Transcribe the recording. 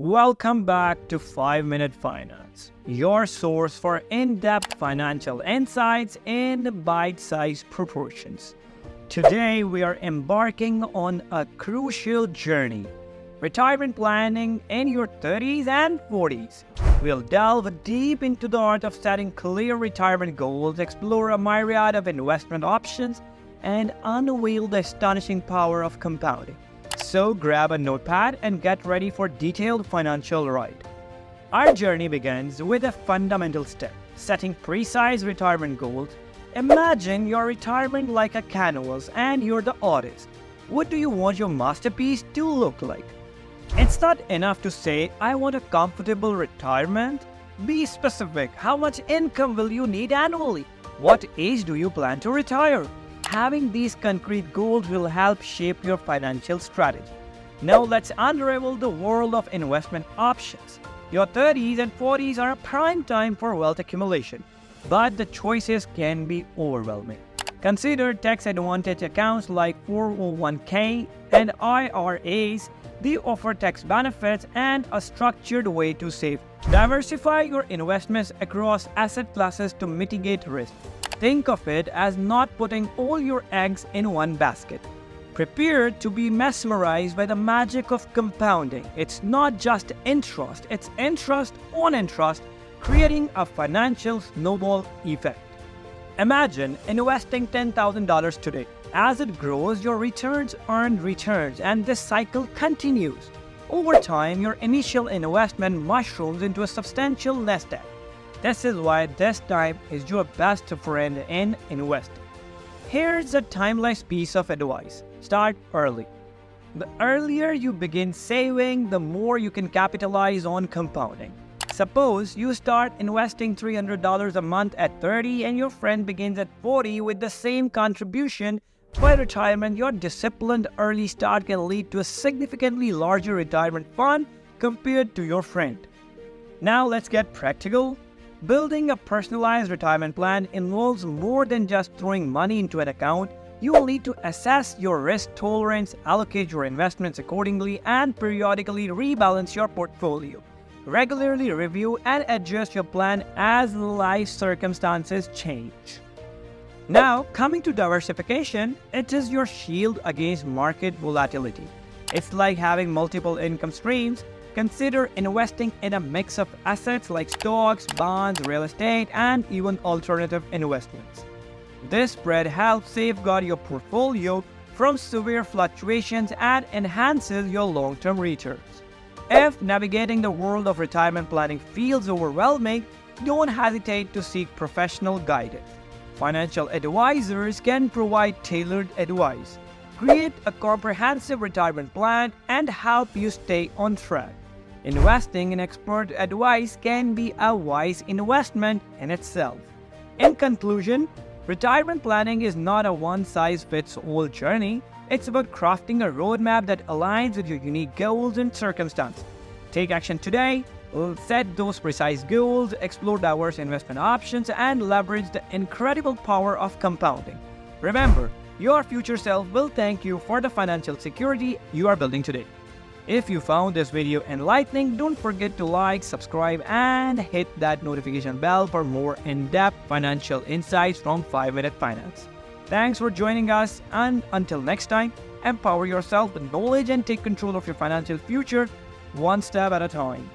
Welcome back to 5-Minute Finance, your source for in-depth financial insights in bite-sized proportions. Today, we are embarking on a crucial journey: retirement planning in your 30s and 40s. We'll delve deep into the art of setting clear retirement goals, explore a myriad of investment options, and unveil the astonishing power of compounding. So grab a notepad and get ready for detailed financial ride. Our journey begins with a fundamental step: setting precise retirement goals. Imagine your retirement like a canvas and you're the artist. What do you want your masterpiece to look like? It's not enough to say, "I want a comfortable retirement." Be specific. How much income will you need annually? What age do you plan to retire? Having these concrete goals will help shape your financial strategy. Now let's unravel the world of investment options. Your 30s and 40s are a prime time for wealth accumulation, but the choices can be overwhelming. Consider tax advantage accounts like 401k and IRAs. They offer tax benefits and a structured way to save. Diversify your investments across asset classes to mitigate risk. Think of it as not putting all your eggs in one basket. Prepare to be mesmerized by the magic of compounding. It's not just interest, it's interest on interest, creating a financial snowball effect. Imagine investing $10,000 today. As it grows, your returns earn returns, and this cycle continues. Over time, your initial investment mushrooms into a substantial nest egg. This is why this time is your best friend in investing. Here's a timeless piece of advice: start early. The earlier you begin saving, the more you can capitalize on compounding. Suppose you start investing $300 a month at 30 and your friend begins at 40 with the same contribution. By retirement, your disciplined early start can lead to a significantly larger retirement fund compared to your friend. Now let's get practical. Building a personalized retirement plan involves more than just throwing money into an account. You will need to assess your risk tolerance, allocate your investments accordingly, and periodically rebalance your portfolio. Regularly review and adjust your plan as life circumstances change. Now, coming to diversification, it is your shield against market volatility. It's like having multiple income streams. Consider investing in a mix of assets like stocks, bonds, real estate, and even alternative investments. This spread helps safeguard your portfolio from severe fluctuations and enhances your long-term returns. If navigating the world of retirement planning feels overwhelming, don't hesitate to seek professional guidance. Financial advisors can provide tailored advice, create a comprehensive retirement plan, and help you stay on track. Investing in expert advice can be a wise investment in itself. In conclusion, retirement planning is not a one-size-fits-all journey. It's about crafting a roadmap that aligns with your unique goals and circumstances. Take action today. Set those precise goals, explore diverse investment options, and leverage the incredible power of compounding. Remember, your future self will thank you for the financial security you are building today. If you found this video enlightening, don't forget to like, subscribe, and hit that notification bell for more in-depth financial insights from 5-Minute Finance. Thanks for joining us, and until next time, empower yourself with knowledge and take control of your financial future one step at a time.